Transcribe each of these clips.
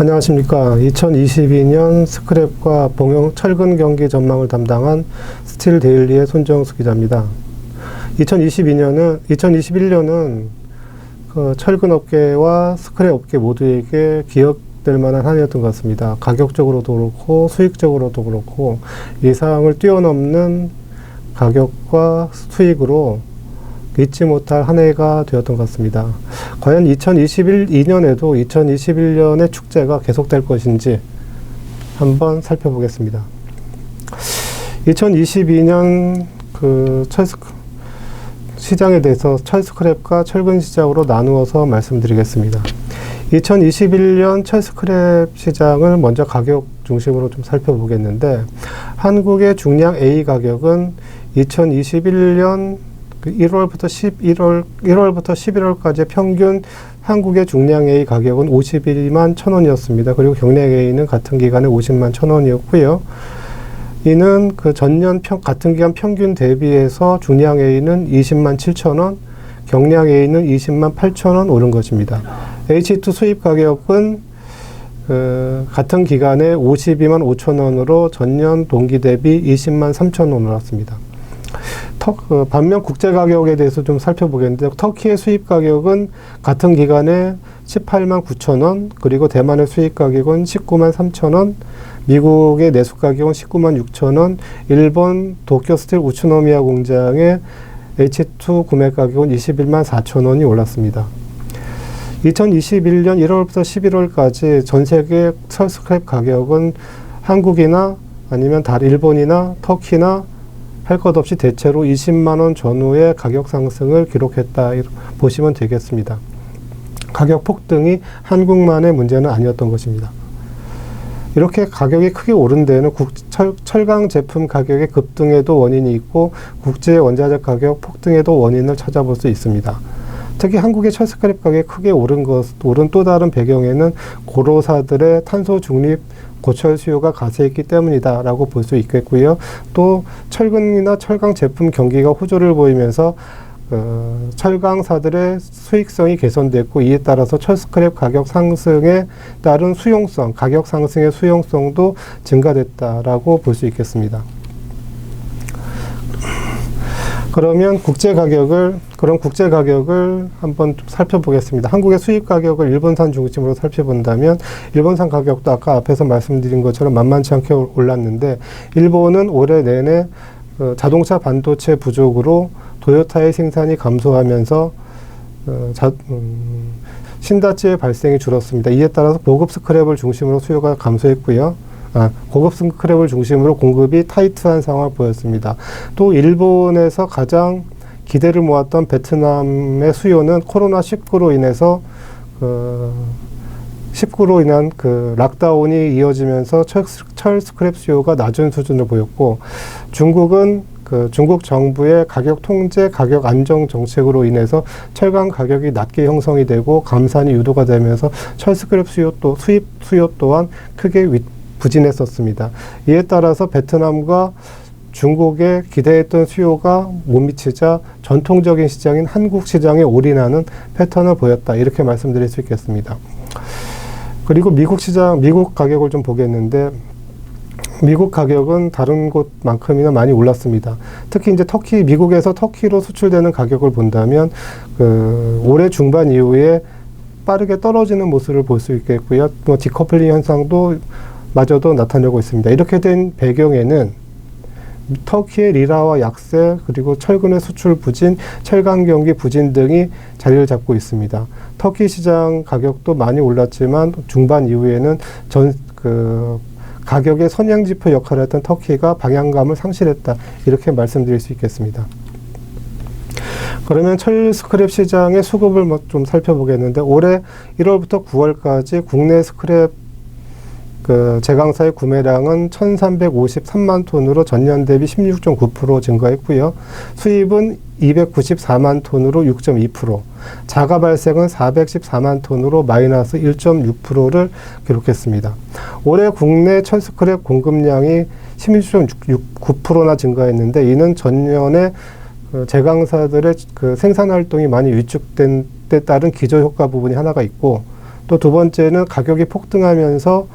안녕하십니까. 2022년 스크랩과 봉용 철근 경기 전망을 담당한 스틸 데일리의 손정수 기자입니다. 2021년은 그 철근 업계와 스크랩 업계 모두에게 기억될 만한 한 해였던 것 같습니다. 가격적으로도 그렇고 수익적으로도 그렇고 예상을 뛰어넘는 가격과 수익으로 잊지 못할 한 해가 되었던 것 같습니다. 과연 2022년에도 2021년의 축제가 계속될 것인지 한번 살펴보겠습니다. 2022년 그 시장에 대해서 철스크랩과 철근 시장으로 나누어서 말씀드리겠습니다. 2021년 철스크랩 시장을 먼저 가격 중심으로 좀 살펴보겠는데, 한국의 중량 A 가격은 2021년 1월부터 11월까지 평균 한국의 중량 A 가격은 52만 1,000원이었습니다. 그리고 경량 A는 같은 기간에 50만 1,000원이었고요. 이는 그 전년 같은 기간 평균 대비해서 중량 A는 20만 7,000원, 경량 A는 20만 8,000원 오른 것입니다. H2 수입 가격은 같은 기간에 52만 5,000원으로 전년 동기 대비 20만 3,000원 올랐습니다. 반면 국제 가격에 대해서 좀 살펴보겠는데, 터키의 수입 가격은 같은 기간에 18만 9,000원, 그리고 대만의 수입 가격은 19만 3,000원, 미국의 내수 가격은 19만 6,000원, 일본 도쿄 스틸 우츠노미야 공장의 H2 구매 가격은 21만 4,000원이 올랐습니다. 2021년 1월부터 11월까지 전 세계 철스크랩 가격은 한국이나 아니면 일본이나 터키나 할 것 없이 대체로 20만 원 전후의 가격 상승을 기록했다 보시면 되겠습니다. 가격 폭등이 한국만의 문제는 아니었던 것입니다. 이렇게 가격이 크게 오른 데에는 철강 제품 가격의 급등에도 원인이 있고, 국제 원자재 가격 폭등에도 원인을 찾아볼 수 있습니다. 특히 한국의 철스크랩 가격이 크게 오른 또 다른 배경에는 고로사들의 탄소 중립 고철 수요가 가세했기 때문이다라고 볼 수 있겠고요. 또 철근이나 철강 제품 경기가 호조를 보이면서 철강사들의 수익성이 개선됐고, 이에 따라서 철스크랩 가격 상승에 따른 가격 상승의 수용성도 증가됐다라고 볼 수 있겠습니다. 그러면 국제 가격을 한번 좀 살펴보겠습니다. 한국의 수입 가격을 일본산 중심으로 살펴본다면, 일본산 가격도 아까 앞에서 말씀드린 것처럼 만만치 않게 올랐는데, 일본은 올해 내내 자동차 반도체 부족으로 도요타의 생산이 감소하면서 신다치의 발생이 줄었습니다. 이에 따라서 고급 스크랩을 중심으로 수요가 감소했고요. 고급 스크랩을 중심으로 공급이 타이트한 상황을 보였습니다. 또 일본에서 가장 기대를 모았던 베트남의 수요는 코로나19로 인한 락다운이 이어지면서 철 스크랩 수요가 낮은 수준을 보였고, 중국은 중국 정부의 가격 통제, 가격 안정 정책으로 인해서 철강 가격이 낮게 형성이 되고 감산이 유도가 되면서 철 스크랩 수입 수요 또한 크게 부진했었습니다. 이에 따라서 베트남과 중국에 기대했던 수요가 못 미치자 전통적인 시장인 한국 시장에 올인하는 패턴을 보였다, 이렇게 말씀드릴 수 있겠습니다. 그리고 미국 가격을 좀 보겠는데, 미국 가격은 다른 곳만큼이나 많이 올랐습니다. 특히 이제 미국에서 터키로 수출되는 가격을 본다면 올해 중반 이후에 빠르게 떨어지는 모습을 볼 수 있겠고요. 또 디커플링 현상도 마저도 나타나고 있습니다. 이렇게 된 배경에는 터키의 리라와 약세, 그리고 철근의 수출 부진, 철강 경기 부진 등이 자리를 잡고 있습니다. 터키 시장 가격도 많이 올랐지만 중반 이후에는 가격의 선행지표 역할을 했던 터키가 방향감을 상실했다, 이렇게 말씀드릴 수 있겠습니다. 그러면 철 스크랩 시장의 수급을 좀 살펴보겠는데, 올해 1월부터 9월까지 국내 스크랩 제강사의 구매량은 1,353만 톤으로 전년 대비 16.9% 증가했고요. 수입은 294만 톤으로 6.2%, 자가 발생은 414만 톤으로 마이너스 1.6%를 기록했습니다. 올해 국내 철스크랩 공급량이 16.9%나 증가했는데, 이는 전년에 제강사들의 생산 활동이 많이 위축된 데 따른 기저효과 부분이 하나가 있고, 또 두 번째는 가격이 폭등하면서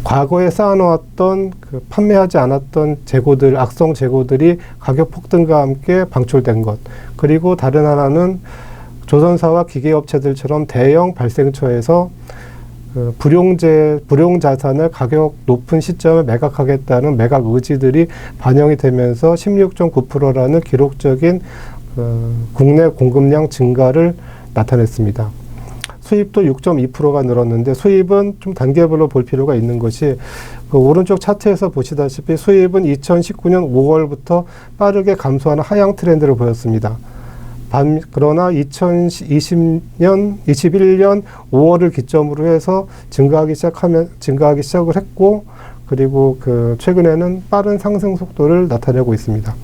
과거에 쌓아놓았던 판매하지 않았던 재고들, 악성 재고들이 가격 폭등과 함께 방출된 것. 그리고 다른 하나는 조선사와 기계업체들처럼 대형 발생처에서 불용 자산을 가격 높은 시점에 매각하겠다는 매각 의지들이 반영이 되면서 16.9%라는 기록적인 국내 공급량 증가를 나타냈습니다. 수입도 6.2%가 늘었는데 수입은 좀 단계별로 볼 필요가 있는 것이 오른쪽 차트에서 보시다시피 수입은 2019년 5월부터 빠르게 감소하는 하향 트렌드를 보였습니다. 그러나 2020년, 21년 5월을 기점으로 해서 증가하기 시작을 했고, 그리고 최근에는 빠른 상승 속도를 나타내고 있습니다.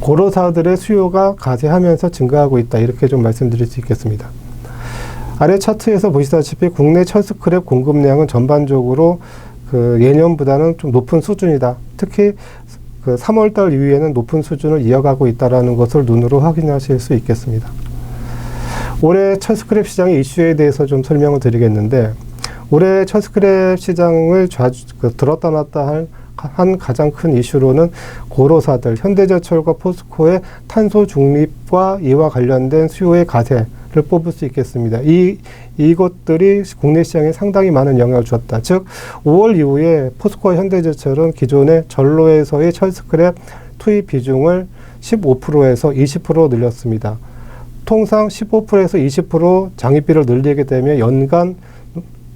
고로사들의 수요가 가세하면서 증가하고 있다. 이렇게 좀 말씀드릴 수 있겠습니다. 아래 차트에서 보시다시피 국내 철스크랩 공급량은 전반적으로 예년보다는 좀 높은 수준이다. 특히 3월달 이후에는 높은 수준을 이어가고 있다는 것을 눈으로 확인하실 수 있겠습니다. 올해 철스크랩 시장의 이슈에 대해서 좀 설명을 드리겠는데, 올해 철스크랩 시장을 들었다 놨다 한 가장 큰 이슈로는 고로사들, 현대제철과 포스코의 탄소 중립과 이와 관련된 수요의 가세를 뽑을 수 있겠습니다. 이것들이 국내 시장에 상당히 많은 영향을 주었다. 즉 5월 이후에 포스코와 현대제철은 기존의 전로에서의 철스크랩 투입 비중을 15%에서 20% 늘렸습니다. 통상 15%에서 20% 장입비를 늘리게 되면 연간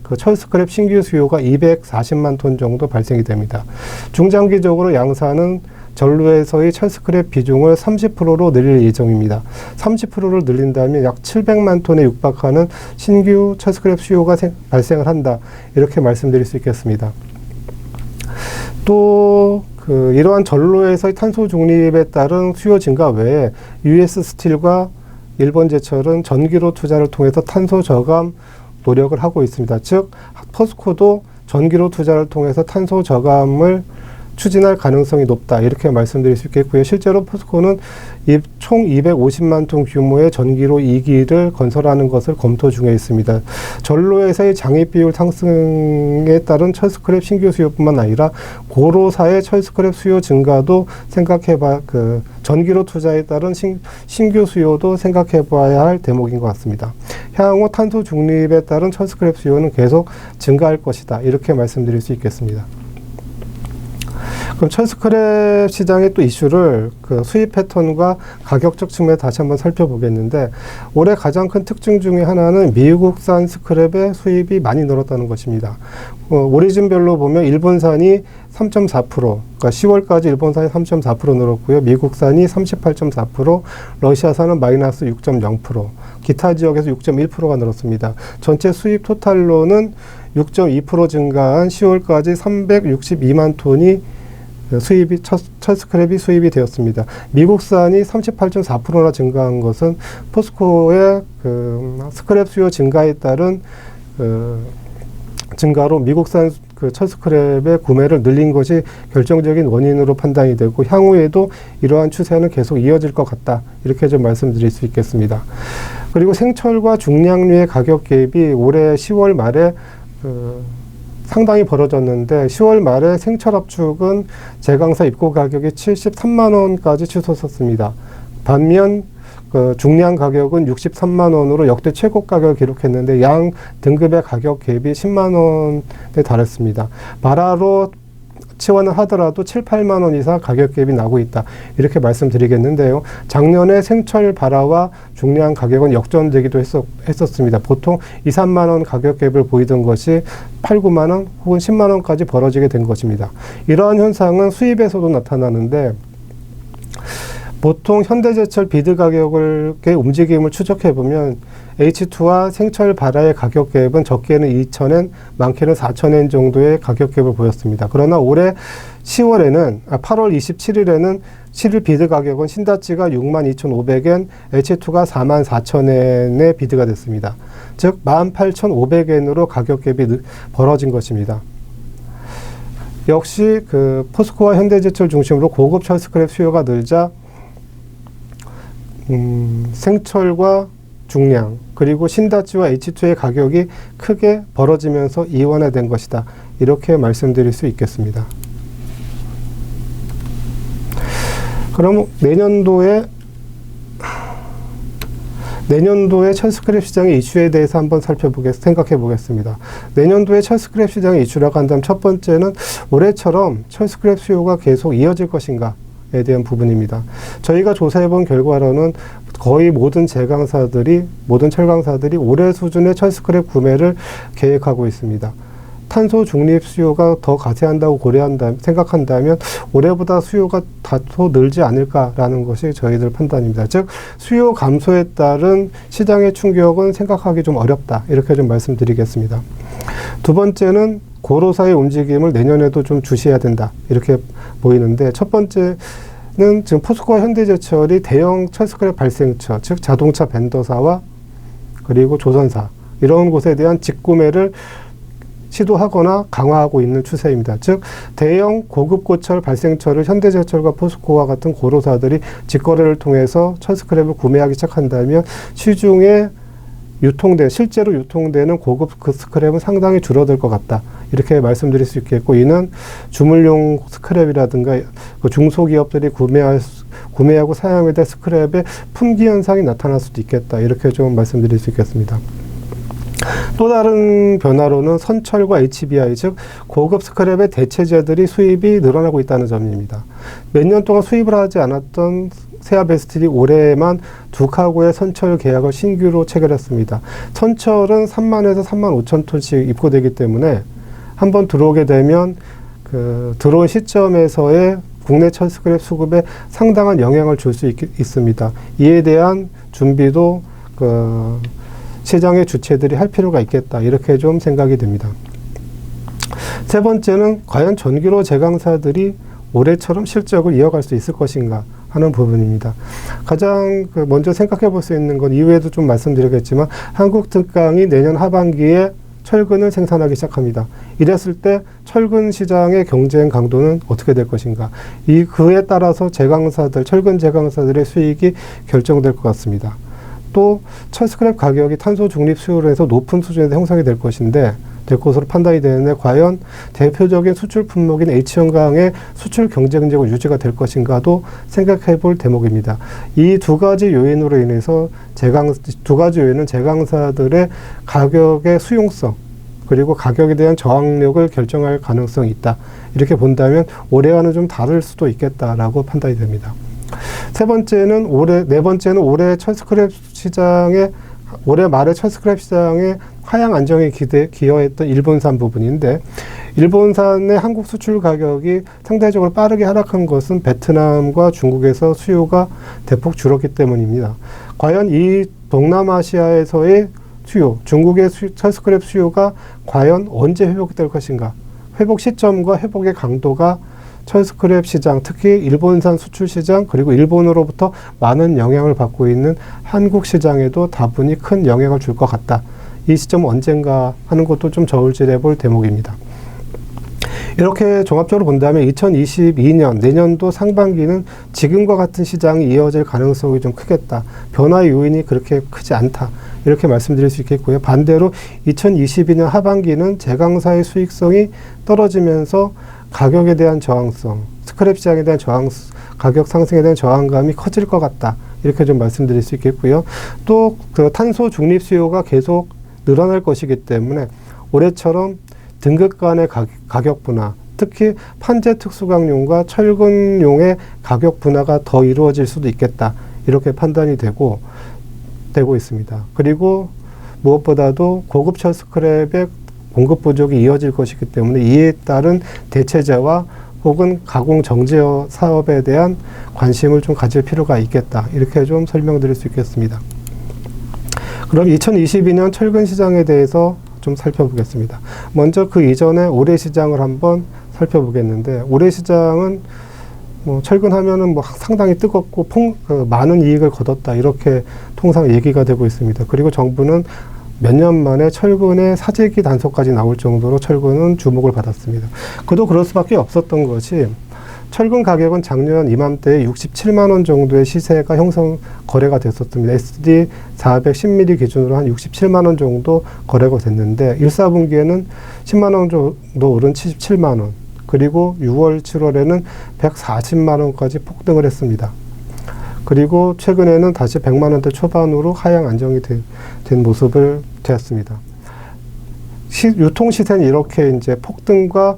철스크랩 신규 수요가 240만 톤 정도 발생이 됩니다. 중장기적으로 양사는 전로에서의 철스크랩 비중을 30%로 늘릴 예정입니다. 30%를 늘린다면 약 700만 톤에 육박하는 신규 철스크랩 수요가 발생을 한다. 이렇게 말씀드릴 수 있겠습니다. 또 이러한 전로에서의 탄소 중립에 따른 수요 증가 외에 US 스틸과 일본 제철은 전기로 투자를 통해서 탄소 저감 노력을 하고 있습니다. 즉 포스코도 전기로 투자를 통해서 탄소 저감을 추진할 가능성이 높다. 이렇게 말씀드릴 수 있겠고요. 실제로 포스코는 총 250만 톤 규모의 전기로 2기를 건설하는 것을 검토 중에 있습니다. 전로에서의 장입 비율 상승에 따른 철스크랩 신규 수요뿐만 아니라 고로사의 철스크랩 수요 증가도 전기로 투자에 따른 신규 수요도 생각해봐야 할 대목인 것 같습니다. 향후 탄소 중립에 따른 철스크랩 수요는 계속 증가할 것이다. 이렇게 말씀드릴 수 있겠습니다. 그럼 철스크랩 시장의 또 이슈를 수입 패턴과 가격적 측면에 다시 한번 살펴보겠는데, 올해 가장 큰 특징 중에 하나는 미국산 스크랩의 수입이 많이 늘었다는 것입니다. 오리진별로 보면 일본산이 3.4%, 그러니까 10월까지 일본산이 3.4% 늘었고요. 미국산이 38.4%, 러시아산은 마이너스 6.0%, 기타 지역에서 6.1%가 늘었습니다. 전체 수입 토탈로는 6.2% 증가한 10월까지 362만 톤이 철스크랩이 수입이 되었습니다. 미국산이 38.4%나 증가한 것은 포스코의 스크랩 수요 증가에 따른 증가로 미국산 철스크랩의 구매를 늘린 것이 결정적인 원인으로 판단이 되고, 향후에도 이러한 추세는 계속 이어질 것 같다. 이렇게 좀 말씀드릴 수 있겠습니다. 그리고 생철과 중량류의 가격 갭이 올해 10월 말에 상당히 벌어졌는데, 10월 말에 생철 압축은 제강사 입고 가격이 73만 원까지 치솟았습니다. 반면 중량 가격은 63만 원으로 역대 최고 가격을 기록했는데, 양 등급의 가격 갭이 10만 원에 달했습니다. 바라로 치환을 하더라도 7, 8만 원 이상 가격 갭이 나고 있다. 이렇게 말씀드리겠는데요. 작년에 생철 바라와 중량 가격은 역전되기도 했었습니다. 보통 2, 3만 원 가격 갭을 보이던 것이 8, 9만 원 혹은 10만 원까지 벌어지게 된 것입니다. 이러한 현상은 수입에서도 나타나는데, 보통 현대제철 비드 가격의 움직임을 추적해보면 H2와 생철 바라의 가격 갭은 적게는 2,000엔, 많게는 4,000엔 정도의 가격 갭을 보였습니다. 그러나 올해 8월 27일에는 7일 비드 가격은 신다치가 62,500엔, H2가 44,000엔의 비드가 됐습니다. 즉 18,500엔으로 가격 갭이 벌어진 것입니다. 역시 포스코와 현대제철 중심으로 고급 철스크랩 수요가 늘자 생철과 중량, 그리고 신다치와 H2의 가격이 크게 벌어지면서 이원화된 것이다. 이렇게 말씀드릴 수 있겠습니다. 그럼 내년도에 철스크랩 시장의 이슈에 대해서 한번 생각해 보겠습니다. 내년도에 철스크랩 시장의 이슈라고 한다면 첫 번째는 올해처럼 철스크랩 수요가 계속 이어질 것인가에 대한 부분입니다. 저희가 조사해 본 결과로는 거의 모든 철강사들이 올해 수준의 철스크랩 구매를 계획하고 있습니다. 탄소 중립 수요가 더 가세한다고 생각한다면 올해보다 수요가 다소 늘지 않을까라는 것이 저희들 판단입니다. 즉 수요 감소에 따른 시장의 충격은 생각하기 좀 어렵다. 이렇게 좀 말씀드리겠습니다. 두 번째는 고로사의 움직임을 내년에도 좀 주시해야 된다. 이렇게 보이는데 첫 번째는 지금 포스코와 현대제철이 대형 철스크랩 발생처, 즉 자동차 벤더사와 그리고 조선사 이런 곳에 대한 직구매를 시도하거나 강화하고 있는 추세입니다. 즉 대형 고급 고철 발생처를 현대제철과 포스코와 같은 고로사들이 직거래를 통해서 철스크랩을 구매하기 시작한다면 시중에 실제로 유통되는 고급 그 스크랩은 상당히 줄어들 것 같다. 이렇게 말씀드릴 수 있겠고, 이는 주물용 스크랩이라든가 그 중소기업들이 구매하고 사용에 대한 스크랩의 품귀 현상이 나타날 수도 있겠다. 이렇게 좀 말씀드릴 수 있겠습니다. 또 다른 변화로는 선철과 HBI, 즉 고급 스크랩의 대체재들이 수입이 늘어나고 있다는 점입니다. 몇 년 동안 수입을 하지 않았던 세아베스틸이 올해에만 2카고의 선철 계약을 신규로 체결했습니다. 선철은 3만에서 3만 5천 톤씩 입고되기 때문에 한번 들어오게 되면 들어온 시점에서의 국내 철스크랩 수급에 상당한 영향을 줄 수 있습니다. 이에 대한 준비도 시장의 주체들이 할 필요가 있겠다. 이렇게 좀 생각이 됩니다. 세 번째는 과연 전기로 제강사들이 올해처럼 실적을 이어갈 수 있을 것인가 하는 부분입니다. 가장 먼저 생각해 볼 수 있는 건 이후에도 좀 말씀드리겠지만 한국특강이 내년 하반기에 철근을 생산하기 시작합니다. 이랬을 때 철근 시장의 경쟁 강도는 어떻게 될 것인가. 그에 따라서 철근 제강사들의 수익이 결정될 것 같습니다. 또 철스크랩 가격이 탄소 중립 수요로 해서 높은 수준에서 형성이 될 것으로 판단이 되는데 과연 대표적인 수출 품목인 H형강의 수출 경쟁력은 유지가 될 것인가도 생각해 볼 대목입니다. 이 두 가지 요인으로 인해서 제강사들의 가격의 수용성 그리고 가격에 대한 저항력을 결정할 가능성이 있다. 이렇게 본다면 올해와는 좀 다를 수도 있겠다라고 판단이 됩니다. 네 번째는 올해 말에 철스크랩 시장의 하향 안정에 기여했던 일본산 부분인데, 일본산의 한국 수출 가격이 상대적으로 빠르게 하락한 것은 베트남과 중국에서 수요가 대폭 줄었기 때문입니다. 과연 이 동남아시아에서의 중국의 철스크랩 수요가 과연 언제 회복될 것인가? 회복 시점과 회복의 강도가 철스크랩 시장, 특히 일본산 수출 시장, 그리고 일본으로부터 많은 영향을 받고 있는 한국 시장에도 다분히 큰 영향을 줄 것 같다. 이 시점은 언젠가 하는 것도 좀 저울질해 볼 대목입니다. 이렇게 종합적으로 본다면 2022년 내년도 상반기는 지금과 같은 시장이 이어질 가능성이 좀 크겠다. 변화 요인이 그렇게 크지 않다. 이렇게 말씀드릴 수 있겠고요. 반대로 2022년 하반기는 제강사의 수익성이 떨어지면서 가격에 대한 저항성, 스크랩 시장에 대한 가격 상승에 대한 저항감이 커질 것 같다. 이렇게 좀 말씀드릴 수 있겠고요. 또 탄소 중립 수요가 계속 늘어날 것이기 때문에 올해처럼 등급 간의 가격 분화, 특히 판재 특수강용과 철근용의 가격 분화가 더 이루어질 수도 있겠다. 이렇게 판단이 되고 있습니다. 그리고 무엇보다도 고급 철스크랩의 공급 부족이 이어질 것이기 때문에 이에 따른 대체재와 혹은 가공 정제 사업에 대한 관심을 좀 가질 필요가 있겠다. 이렇게 좀 설명드릴 수 있겠습니다. 그럼 2022년 철근 시장에 대해서 좀 살펴보겠습니다. 먼저 그 이전에 올해 시장을 한번 살펴보겠는데, 올해 시장은 철근하면은 상당히 뜨겁고 많은 이익을 거뒀다. 이렇게 통상 얘기가 되고 있습니다. 그리고 정부는 몇 년 만에 철근의 사재기 단속까지 나올 정도로 철근은 주목을 받았습니다. 그도 그럴 수밖에 없었던 것이 철근 가격은 작년 이맘때에 67만 원 정도의 시세가 거래가 됐었습니다. SD 410mm 기준으로 한 67만 원 정도 거래가 됐는데 1, 4분기에는 10만 원 정도 오른 77만 원, 그리고 6월, 7월에는 140만 원까지 폭등을 했습니다. 그리고 최근에는 다시 100만 원대 초반으로 하향 안정이 된 모습을 되었습니다. 유통 시세는 이렇게 이제 폭등과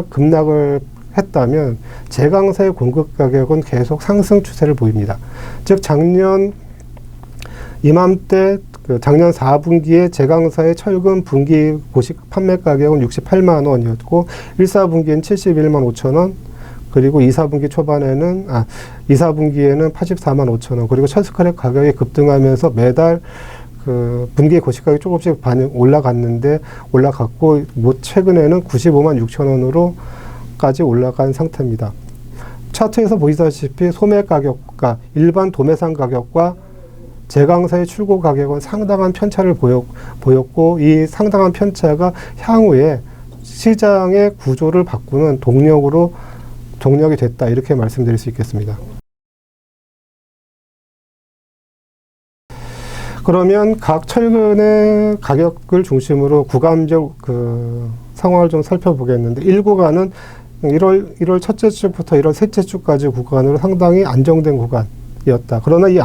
급락을 했다면 제강사의 공급 가격은 계속 상승 추세를 보입니다. 즉 작년 이맘때 작년 4분기에 제강사의 철근 분기 고시 판매 가격은 68만 원이었고 1, 4분기엔 71만 5천 원, 그리고 2, 4분기 초반에는 2, 4분기에는 84만 5천 원, 그리고 철스크랩 가격이 급등하면서 매달 분기 고시가격이 조금씩 올라갔고 최근에는 95만 6천 원으로까지 올라간 상태입니다. 차트에서 보시다시피 소매 가격과 일반 도매상 가격과 제강사의 출고 가격은 상당한 편차를 보였고 이 상당한 편차가 향후에 시장의 구조를 바꾸는 동력이 됐다, 이렇게 말씀드릴 수 있겠습니다. 그러면 각 철근의 가격을 중심으로 구간적 상황을 좀 살펴보겠는데 1구간은 1월 첫째 주부터 1월 셋째 주까지 구간으로 상당히 안정된 구간이었다. 그러나 이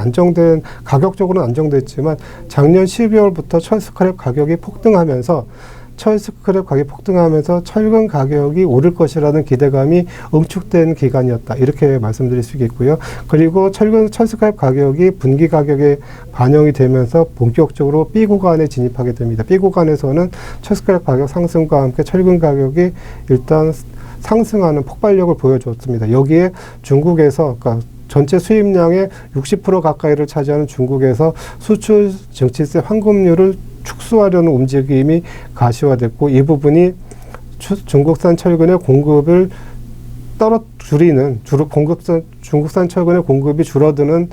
가격적으로는 안정됐지만 작년 12월부터 철스크랩 가격이 폭등하면서 철근 가격이 오를 것이라는 기대감이 응축된 기간이었다, 이렇게 말씀드릴 수 있겠고요. 그리고 철스크랩 가격이 분기 가격에 반영이 되면서 본격적으로 B 구간에 진입하게 됩니다. B 구간에서는 철스크랩 가격 상승과 함께 철근 가격이 일단 상승하는 폭발력을 보여줬습니다. 여기에 중국에서, 전체 수입량의 60% 가까이를 차지하는 중국에서 수출 증치세 환급률을 축소하려는 움직임이 가시화됐고 이 부분이 중국산 철근의 공급을 중국산 철근의 공급이 줄어드는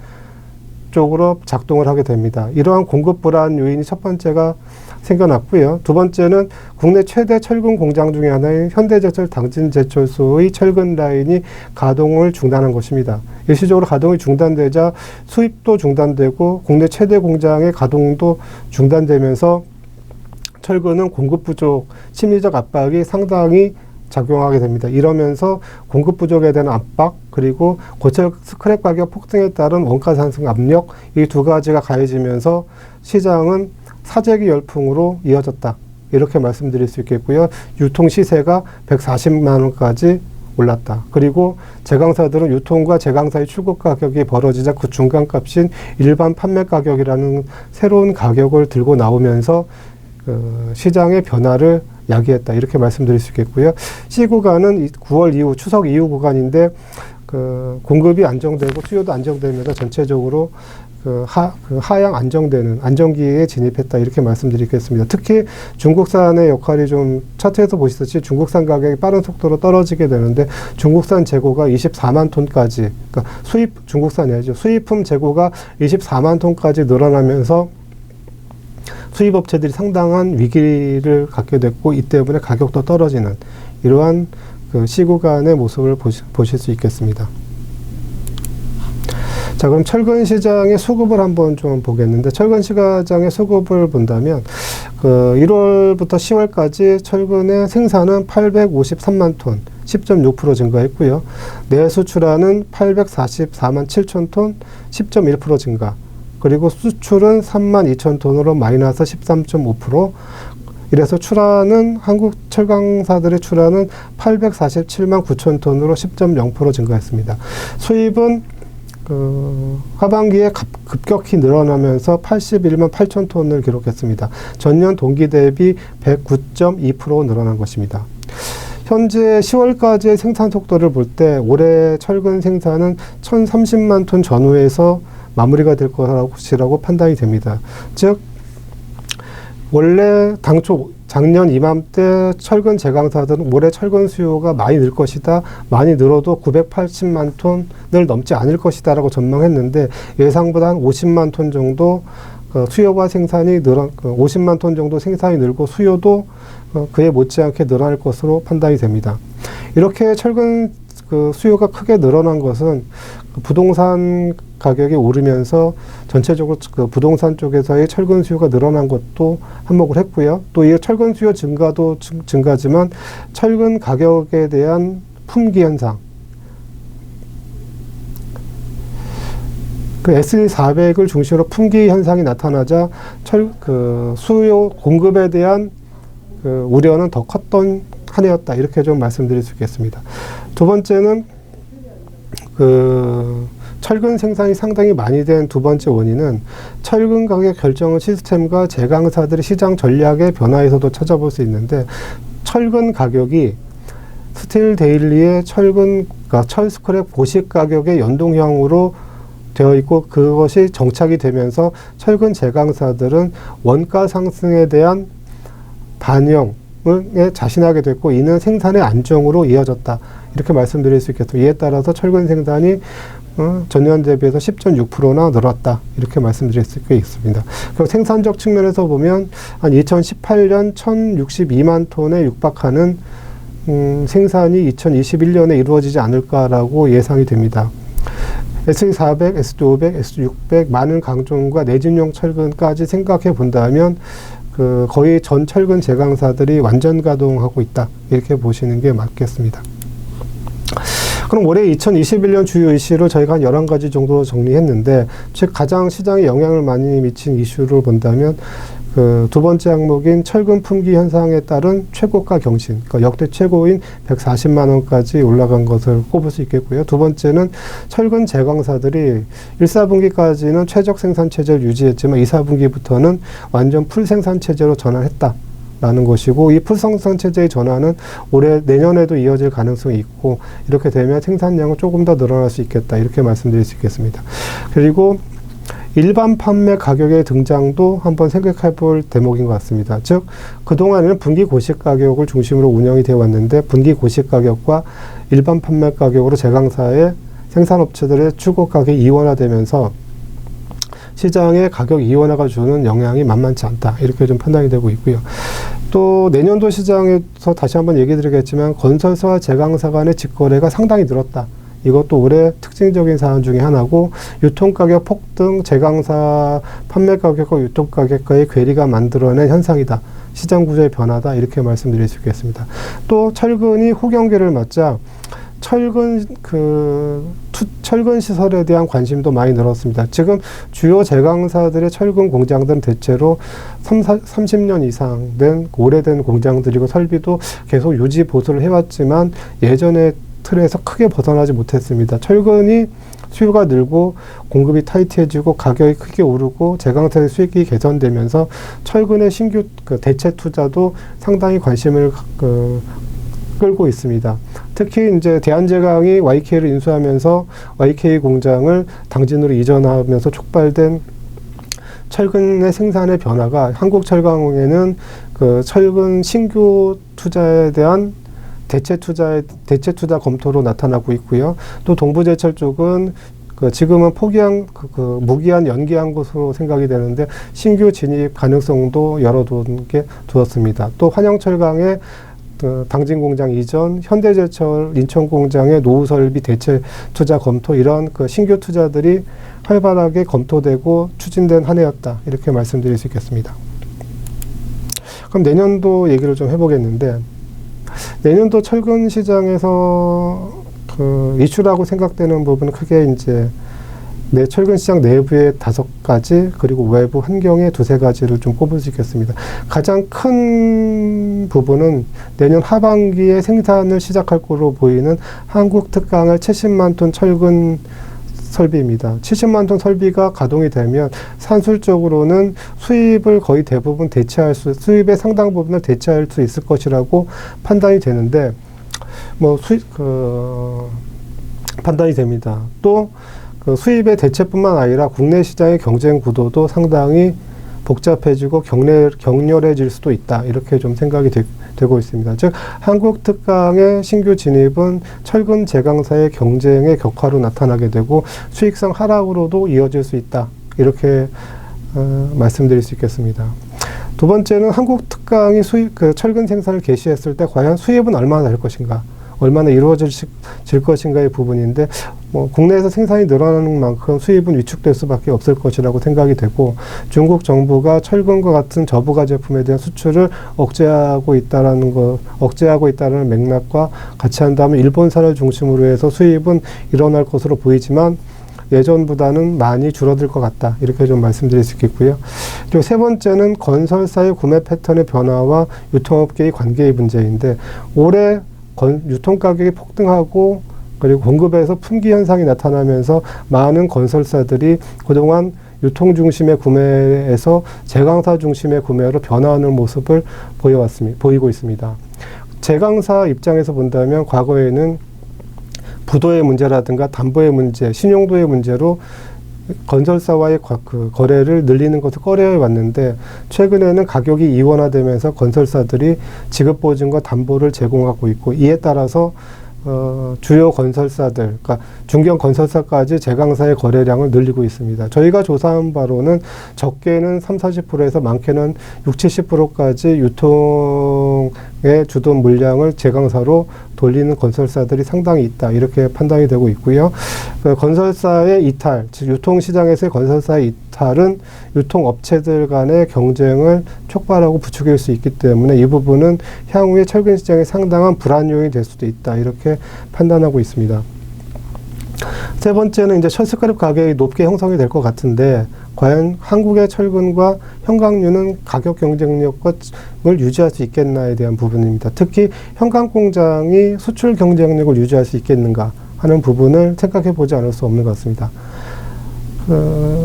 쪽으로 작동을 하게 됩니다. 이러한 공급 불안 요인이 첫 번째가 생겨났고요. 두 번째는 국내 최대 철근 공장 중에 하나인 현대제철 당진제철소의 철근 라인이 가동을 중단한 것입니다. 일시적으로 가동이 중단되자 수입도 중단되고 국내 최대 공장의 가동도 중단되면서 철근은 공급 부족, 심리적 압박이 상당히 작용하게 됩니다. 이러면서 공급 부족에 대한 압박, 그리고 고철 스크랩 가격 폭등에 따른 원가 상승 압력, 이 두 가지가 가해지면서 시장은 사재기 열풍으로 이어졌다, 이렇게 말씀드릴 수 있겠고요. 유통 시세가 140만 원까지 올랐다. 그리고 제강사들은 유통과 제강사의 출고 가격이 벌어지자 그 중간값인 일반 판매 가격이라는 새로운 가격을 들고 나오면서 시장의 변화를 야기했다, 이렇게 말씀드릴 수 있겠고요. C 구간은 9월 이후 추석 이후 구간인데 공급이 안정되고 수요도 안정되면서 전체적으로 하향 안정되는 안정기에 진입했다, 이렇게 말씀드리겠습니다. 특히 중국산의 역할이 좀 차트에서 보시듯이 중국산 가격이 빠른 속도로 떨어지게 되는데 중국산 재고가 24만 톤까지, 중국산이죠. 수입품 재고가 24만 톤까지 늘어나면서 수입업체들이 상당한 위기를 갖게 됐고 이 때문에 가격도 떨어지는 이러한 C 구간의 모습을 보실 수 있겠습니다. 자, 그럼 철근 시장의 수급을 한번 좀 보겠는데 철근 시장의 수급을 본다면 1월부터 10월까지 철근의 생산은 853만 톤, 10.6% 증가했고요. 내수출하는 844만 7천 톤, 10.1% 증가. 그리고 수출은 3만 2천 톤으로 마이너스 13.5%. 이래서 한국 철강사들의 출하는 847만 9천 톤으로 10.0% 증가했습니다. 수입은 하반기에 급격히 늘어나면서 81만 8천 톤을 기록했습니다. 전년 동기 대비 109.2% 늘어난 것입니다. 현재 10월까지의 생산 속도를 볼 때 올해 철근 생산은 1030만 톤 전후에서 마무리가 될 것이라고 판단이 됩니다. 즉 원래 당초 작년 이맘때 철근 제강사들은 올해 철근 수요가 많이 늘 것이다, 많이 늘어도 980만 톤을 넘지 않을 것이다 라고 전망했는데 예상보다 한 50만 톤 정도 수요와 생산이 50만 톤 정도 생산이 늘고 수요도 그에 못지않게 늘어날 것으로 판단이 됩니다. 이렇게 철근 그 수요가 크게 늘어난 것은 그 부동산 가격이 오르면서 전체적으로 그 부동산 쪽에서의 철근 수요가 늘어난 것도 한몫을 했고요. 또 이 철근 수요 증가도 증가지만 철근 가격에 대한 품귀 현상, 그 SE400을 중심으로 품귀 현상이 나타나자 그 수요 공급에 대한 그 우려는 더 컸던 한 해였다. 이렇게 좀 말씀드릴 수 있겠습니다. 두 번째는 그 철근 생산이 상당히 많이 된 두 번째 원인은 철근 가격 결정 시스템과 제강사들의 시장 전략의 변화에서도 찾아볼 수 있는데, 철근 가격이 스틸 데일리의 철근, 그러니까 철 스크랩 고식 가격의 연동형으로 되어 있고, 그것이 정착이 되면서 철근 제강사들은 원가 상승에 대한 반영에 자신하게 됐고, 이는 생산의 안정으로 이어졌다. 이렇게 말씀드릴 수 있겠습니다. 이에 따라서 철근 생산이 전년 대비해서 10.6%나 늘었다. 이렇게 말씀드릴 수 있습니다. 그리고 생산적 측면에서 보면 한 2018년 1062만 톤에 육박하는 생산이 2021년에 이루어지지 않을까라고 예상이 됩니다. SE400, SE500, SE600 많은 강종과 내진용 철근까지 생각해 본다면 그 거의 전 철근 제강사들이 완전 가동하고 있다. 이렇게 보시는 게 맞겠습니다. 그럼 올해 2021년 주요 이슈를 저희가 한 11가지 정도 정리했는데, 즉 가장 시장에 영향을 많이 미친 이슈를 본다면 그 두 번째 항목인 철근 품귀 현상에 따른 최고가 경신, 그러니까 역대 최고인 140만 원까지 올라간 것을 꼽을 수 있겠고요. 두 번째는 철근 제강사들이 1, 4분기까지는 최적 생산 체제를 유지했지만 2, 4분기부터는 완전 풀 생산 체제로 전환했다. 라는 것이고, 이 풀생산 체제의 전환은 올해 내년에도 이어질 가능성이 있고, 이렇게 되면 생산량은 조금 더 늘어날 수 있겠다. 이렇게 말씀드릴 수 있겠습니다. 그리고 일반 판매 가격의 등장도 한번 생각해 볼 대목인 것 같습니다. 즉, 그동안에는 분기 고식 가격을 중심으로 운영이 되어 왔는데, 분기 고식 가격과 일반 판매 가격으로 제강사의 생산업체들의 추고 가격이 이원화되면서 시장의 가격 이원화가 주는 영향이 만만치 않다. 이렇게 좀 판단이 되고 있고요. 또 내년도 시장에서 다시 한번 얘기 드리겠지만, 건설사와 제강사 간의 직거래가 상당히 늘었다. 이것도 올해 특징적인 사안 중에 하나고, 유통가격 폭등, 제강사 판매 가격과 유통가격과의 괴리가 만들어낸 현상이다. 시장 구조의 변화다. 이렇게 말씀드릴 수 있겠습니다. 또 철근이 후경계를 맞자 철근 시설에 대한 관심도 많이 늘었습니다. 지금 주요 제강사들의 철근 공장들은 대체로 30년 이상 된 오래된 공장들이고, 설비도 계속 유지 보수를 해왔지만 예전의 틀에서 크게 벗어나지 못했습니다. 철근이 수요가 늘고 공급이 타이트해지고 가격이 크게 오르고 제강사의 수익이 개선되면서 철근의 신규 대체 투자도 상당히 관심을 끌고 있습니다. 특히 이제 대한제강이 YK를 인수하면서 YK 공장을 당진으로 이전하면서 촉발된 철근의 생산의 변화가 한국철강에는 그 철근 신규 투자에 대한 대체 투자 검토로 나타나고 있고요. 또 동부제철 쪽은 지금은 포기한 무기한 연기한 것으로 생각이 되는데, 신규 진입 가능성도 열어두었습니다. 또 환영철강의 당진 공장 이전, 현대제철 인천 공장의 노후 설비 대체 투자 검토, 이런 신규 투자들이 활발하게 검토되고 추진된 한 해였다. 이렇게 말씀드릴 수 있겠습니다. 그럼 내년도 얘기를 좀 해보겠는데, 내년도 철근 시장에서 이슈라고 생각되는 부분은 크게 이제 철근 시장 내부의 5가지, 그리고 외부 환경의 2-3가지를 좀 꼽을 수 있겠습니다. 가장 큰 부분은 내년 하반기에 생산을 시작할 것으로 보이는 한국 특강의 70만 톤 철근 설비입니다. 70만 톤 설비가 가동이 되면 산술적으로는 수입을 거의 대부분 수입의 상당 부분을 대체할 수 있을 것이라고 판단이 되는데, 판단이 됩니다. 또 수입의 대체뿐만 아니라 국내 시장의 경쟁 구도도 상당히 복잡해지고 격렬해질 수도 있다. 이렇게 좀 생각이 되고 있습니다. 즉, 한국 특강의 신규 진입은 철근 제강사의 경쟁의 격화로 나타나게 되고 수익성 하락으로도 이어질 수 있다. 이렇게 말씀드릴 수 있겠습니다. 두 번째는 한국 특강이 철근 생산을 개시했을 때 과연 수입은 얼마나 될 것인가. 얼마나 이루어질 것인가의 부분인데 국내에서 생산이 늘어나는 만큼 수입은 위축될 수밖에 없을 것이라고 생각이 되고 중국 정부가 철근과 같은 저부가 제품에 대한 수출을 억제하고 있다라는 맥락과 같이 한다면 일본산을 중심으로 해서 수입은 일어날 것으로 보이지만 예전보다는 많이 줄어들 것 같다. 이렇게 좀 말씀드릴 수 있겠고요. 그리고 세 번째는 건설사의 구매 패턴의 변화와 유통업계의 관계의 문제인데 올해 유통 가격이 폭등하고 그리고 공급에서 품귀 현상이 나타나면서 많은 건설사들이 그동안 유통 중심의 구매에서 제강사 중심의 구매로 변화하는 모습을 보이고 있습니다. 제강사 입장에서 본다면 과거에는 부도의 문제라든가 담보의 문제, 신용도의 문제로 건설사와의 거래를 늘리는 것을 꺼려해 왔는데 최근에는 가격이 이원화되면서 건설사들이 지급보증과 담보를 제공하고 있고 이에 따라서 주요 건설사들, 그러니까 중견 건설사까지 제강사의 거래량을 늘리고 있습니다. 저희가 조사한 바로는 적게는 30-40%에서 많게는 60-70%까지 유통의 주도 물량을 제강사로 돌리는 건설사들이 상당히 있다. 이렇게 판단이 되고 있고요. 건설사의 이탈, 즉 유통시장에서의 건설사의 이탈은 유통업체들 간의 경쟁을 촉발하고 부추길 수 있기 때문에 이 부분은 향후에 철근 시장에 상당한 불안 요인이 될 수도 있다. 이렇게 판단하고 있습니다. 세 번째는 이제 철스크랩 가격이 높게 형성이 될 것 같은데 과연 한국의 철근과 현강유는 가격 경쟁력을 유지할 수 있겠나에 대한 부분입니다. 특히 현강 공장이 수출 경쟁력을 유지할 수 있겠는가 하는 부분을 생각해 보지 않을 수 없는 것 같습니다.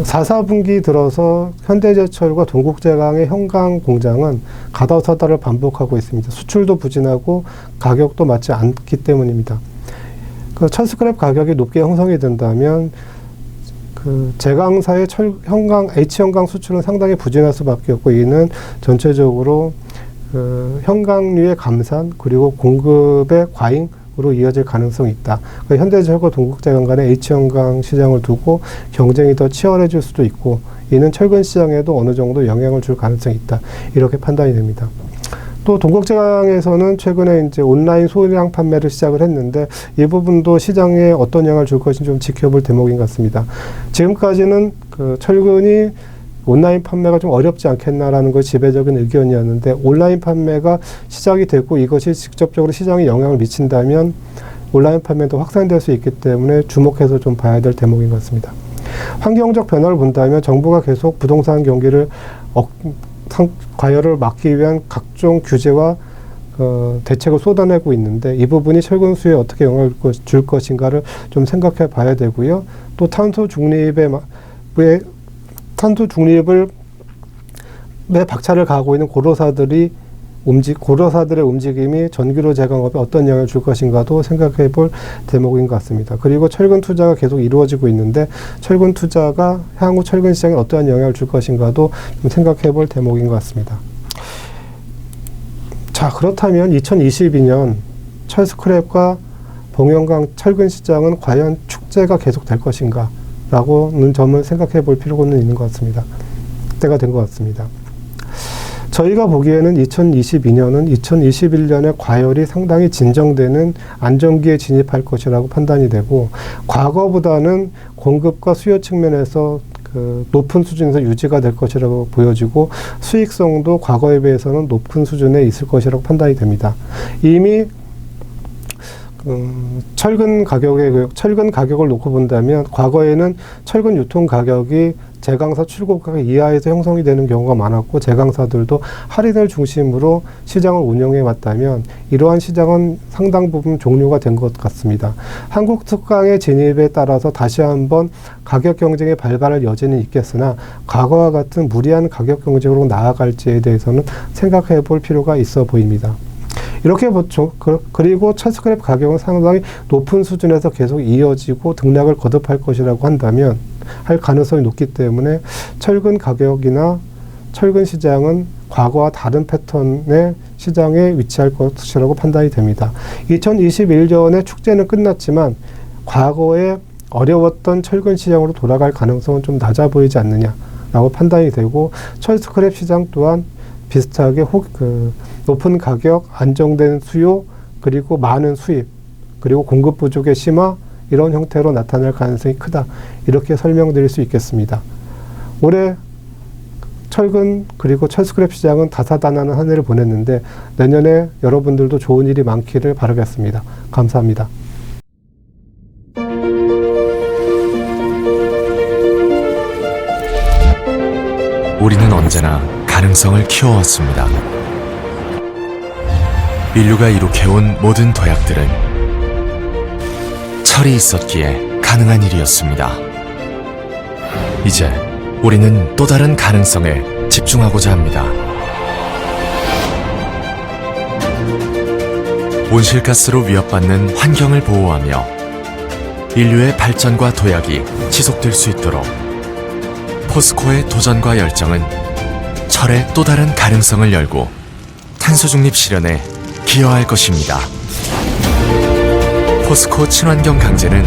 4, 4분기 들어서 현대제철과 동국제강의 현강 공장은 가다서다를 반복하고 있습니다. 수출도 부진하고 가격도 맞지 않기 때문입니다. 철스크랩 가격이 높게 형성이 된다면 제강사의 H현강 수출은 상당히 부진할 수밖에 없고 이는 전체적으로 현강류의 감산 그리고 공급의 과잉으로 이어질 가능성이 있다. 현대제철과 동국제강 간의 H현강 시장을 두고 경쟁이 더 치열해질 수도 있고 이는 철근 시장에도 어느 정도 영향을 줄 가능성이 있다. 이렇게 판단이 됩니다. 또 동국제강에서는 최근에 이제 온라인 소량 판매를 시작을 했는데 이 부분도 시장에 어떤 영향을 줄 것인지 좀 지켜볼 대목인 것 같습니다. 지금까지는 철근이 온라인 판매가 좀 어렵지 않겠나라는 것이 지배적인 의견이었는데 온라인 판매가 시작이 됐고 이것이 직접적으로 시장에 영향을 미친다면 온라인 판매도 확산될 수 있기 때문에 주목해서 좀 봐야 될 대목인 것 같습니다. 환경적 변화를 본다면 정부가 계속 부동산 경기를 과열을 막기 위한 각종 규제와 대책을 쏟아내고 있는데 이 부분이 철근 수요에 어떻게 영향을 줄 것인가를 좀 생각해 봐야 되고요. 또 탄소 중립을 박차를 가하고 있는 고로사들의 움직임이 전기료 제강업에 어떤 영향을 줄 것인가도 생각해 볼 대목인 것 같습니다. 그리고 철근 투자가 계속 이루어지고 있는데 철근 투자가 향후 철근 시장에 어떠한 영향을 줄 것인가도 좀 생각해 볼 대목인 것 같습니다. 자, 그렇다면 2022년 철스크랩과 봉현강 철근 시장은 과연 축제가 계속 될 것인가 라고는 점을 생각해 볼 필요는 있는 것 같습니다. 때가 된 것 같습니다. 저희가 보기에는 2022년은 2021년의 과열이 상당히 진정되는 안정기에 진입할 것이라고 판단이 되고 과거보다는 공급과 수요 측면에서 높은 수준에서 유지가 될 것이라고 보여지고 수익성도 과거에 비해서는 높은 수준에 있을 것이라고 판단이 됩니다. 이미 철근 가격을 놓고 본다면 과거에는 철근 유통 가격이 제강사 출고 가격 이하에서 형성이 되는 경우가 많았고 제강사들도 할인을 중심으로 시장을 운영해 왔다면 이러한 시장은 상당 부분 종료가 된 것 같습니다. 한국 특강의 진입에 따라서 다시 한번 가격 경쟁의 발발할 여지는 있겠으나 과거와 같은 무리한 가격 경쟁으로 나아갈지에 대해서는 생각해 볼 필요가 있어 보입니다. 이렇게 보죠. 그리고 철스크랩 가격은 상당히 높은 수준에서 계속 이어지고 등락을 거듭할 것이라고 한다면 할 가능성이 높기 때문에 철근 가격이나 철근 시장은 과거와 다른 패턴의 시장에 위치할 것이라고 판단이 됩니다. 2021년의 축제는 끝났지만 과거에 어려웠던 철근 시장으로 돌아갈 가능성은 좀 낮아 보이지 않느냐라고 판단이 되고 철스크랩 시장 또한 비슷하게 높은 가격, 안정된 수요, 그리고 많은 수입 그리고 공급 부족의 심화 이런 형태로 나타날 가능성이 크다. 이렇게 설명드릴 수 있겠습니다. 올해 철근 그리고 철스크랩 시장은 다사다난한 한 해를 보냈는데 내년에 여러분들도 좋은 일이 많기를 바라겠습니다. 감사합니다. 우리는 언제나 가능성을 키워왔습니다. 인류가 이룩해온 모든 도약들은 철이 있었기에 가능한 일이었습니다. 이제 우리는 또 다른 가능성에 집중하고자 합니다. 온실가스로 위협받는 환경을 보호하며 인류의 발전과 도약이 지속될 수 있도록 포스코의 도전과 열정은 철의 또 다른 가능성을 열고 탄소 중립 실현에 기여할 것입니다. 포스코 친환경 강제는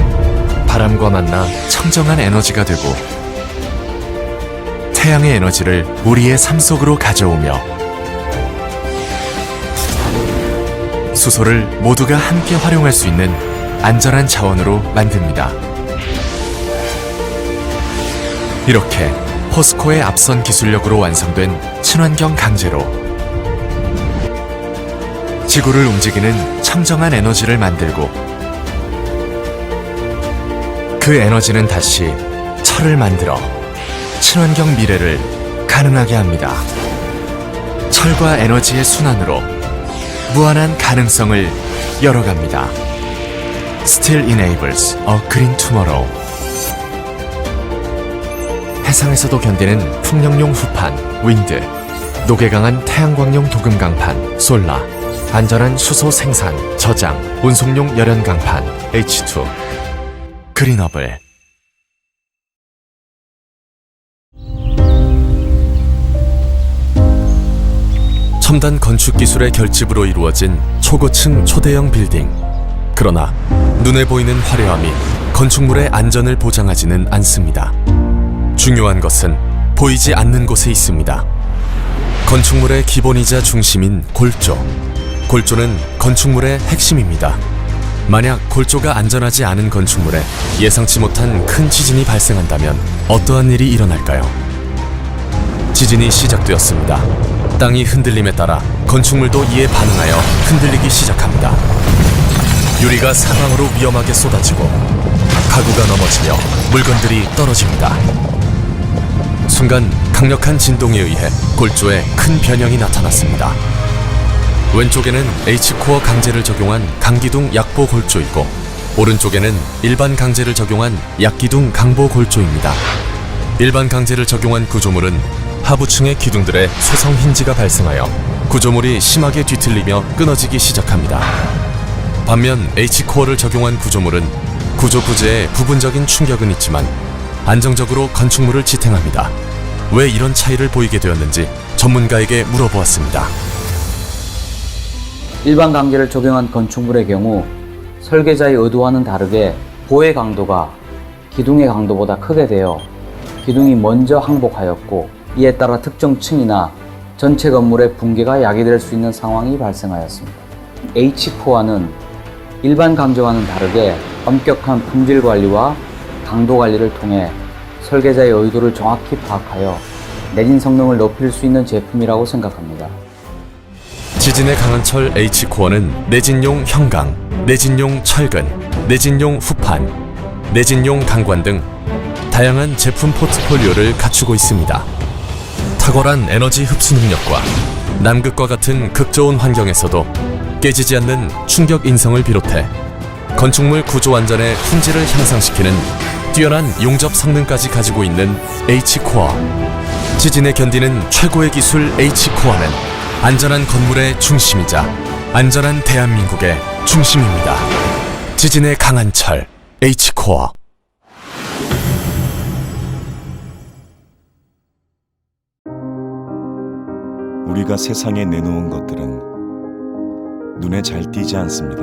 바람과 만나 청정한 에너지가 되고 태양의 에너지를 우리의 삶 속으로 가져오며 수소를 모두가 함께 활용할 수 있는 안전한 자원으로 만듭니다. 이렇게 포스코의 앞선 기술력으로 완성된 친환경 강제로 지구를 움직이는 청정한 에너지를 만들고 그 에너지는 다시 철을 만들어 친환경 미래를 가능하게 합니다. 철과 에너지의 순환으로 무한한 가능성을 열어갑니다. Still enables a green tomorrow. 해상에서도 견디는 풍력용 후판, 윈드, 녹에 강한 태양광용 도금 강판, 솔라, 안전한 수소 생산, 저장, 운송용 열연 강판, H2, 그린업을. 첨단 건축 기술의 결집으로 이루어진 초고층 초대형 빌딩. 그러나 눈에 보이는 화려함이 건축물의 안전을 보장하지는 않습니다. 중요한 것은 보이지 않는 곳에 있습니다. 건축물의 기본이자 중심인 골조. 골조는 건축물의 핵심입니다. 만약 골조가 안전하지 않은 건축물에 예상치 못한 큰 지진이 발생한다면 어떠한 일이 일어날까요? 지진이 시작되었습니다. 땅이 흔들림에 따라 건축물도 이에 반응하여 흔들리기 시작합니다. 유리가 사방으로 위험하게 쏟아지고 가구가 넘어지며 물건들이 떨어집니다. 순간 강력한 진동에 의해 골조에 큰 변형이 나타났습니다. 왼쪽에는 H코어 강제를 적용한 강기둥 약보 골조이고 오른쪽에는 일반 강제를 적용한 약기둥 강보 골조입니다. 일반 강제를 적용한 구조물은 하부층의 기둥들에 소성 힌지가 발생하여 구조물이 심하게 뒤틀리며 끊어지기 시작합니다. 반면 H코어를 적용한 구조물은 구조 부재에 부분적인 충격은 있지만 안정적으로 건축물을 지탱합니다. 왜 이런 차이를 보이게 되었는지 전문가에게 물어보았습니다. 일반 강제를 적용한 건축물의 경우 설계자의 의도와는 다르게 보의 강도가 기둥의 강도보다 크게 되어 기둥이 먼저 항복하였고 이에 따라 특정 층이나 전체 건물의 붕괴가 야기될 수 있는 상황이 발생하였습니다. H코어는 일반 강제와는 다르게 엄격한 품질 관리와 강도 관리를 통해 설계자의 의도를 정확히 파악하여 내진 성능을 높일 수 있는 제품이라고 생각합니다. 지진에 강한 철 H코어는 내진용 형강, 내진용 철근, 내진용 후판, 내진용 강관 등 다양한 제품 포트폴리오를 갖추고 있습니다. 탁월한 에너지 흡수 능력과 남극과 같은 극저온 환경에서도 깨지지 않는 충격 인성을 비롯해 건축물 구조 안전의 품질을 향상시키는 뛰어난 용접 성능까지 가지고 있는 H코어. 지진에 견디는 최고의 기술 H코어는 안전한 건물의 중심이자 안전한 대한민국의 중심입니다. 지진에 강한 철 H코어. 우리가 세상에 내놓은 것들은 눈에 잘 띄지 않습니다.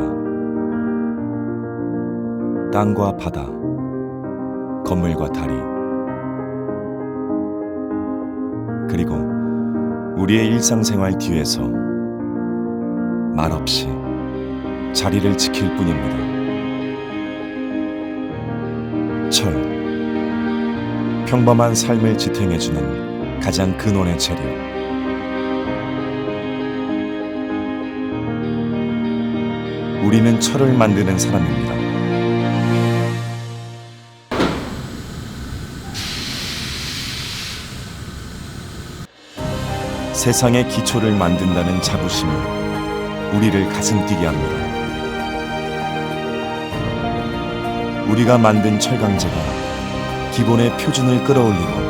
땅과 바다, 건물과 다리, 그리고 우리의 일상생활 뒤에서 말없이 자리를 지킬 뿐입니다. 철. 평범한 삶을 지탱해주는 가장 근원의 재료. 우리는 철을 만드는 사람입니다. 세상의 기초를 만든다는 자부심이 우리를 가슴 뛰게 합니다. 우리가 만든 철강제가 기본의 표준을 끌어올리고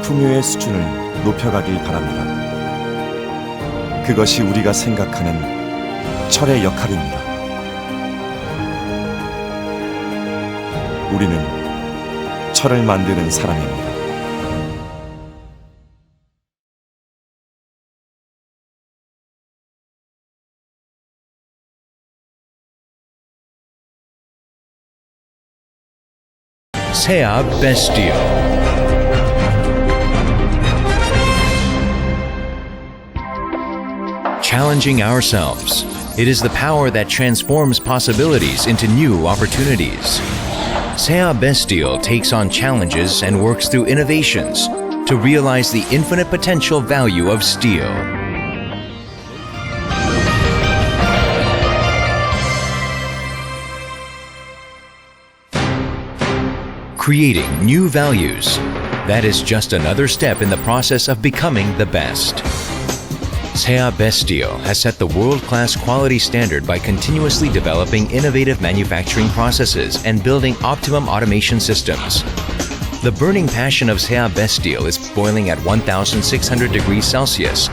풍요의 수준을 높여가길 바랍니다. 그것이 우리가 생각하는 철의 역할입니다. 우리는 철을 만드는 사람입니다. Sea Bestio. Challenging ourselves. It is the power that transforms possibilities into new opportunities. Sea Bestio takes on challenges and works through innovations to realize the infinite potential value of steel. Creating new values. That is just another step in the process of becoming the best. Sea Bestio has set the world-class quality standard by continuously developing innovative manufacturing processes and building optimum automation systems. The burning passion of Sea Bestio is boiling at 1,600 degrees Celsius.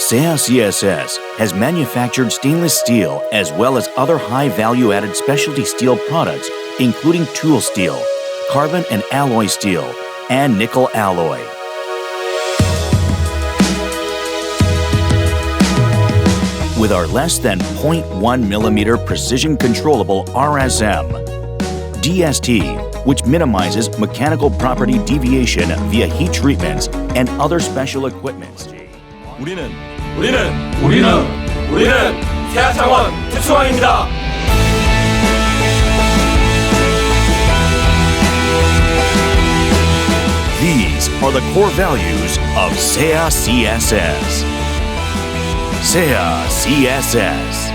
Sea CSS has manufactured stainless steel as well as other high value-added specialty steel products, including tool steel, carbon and alloy steel, and nickel alloy. With our less than 0.1 millimeter precision controllable RSM, DST, which minimizes mechanical property deviation via heat treatments and other special equipment. 우리는 세아창원 특수왕입니다. These are the core values of SEA CSS. SEA CSS.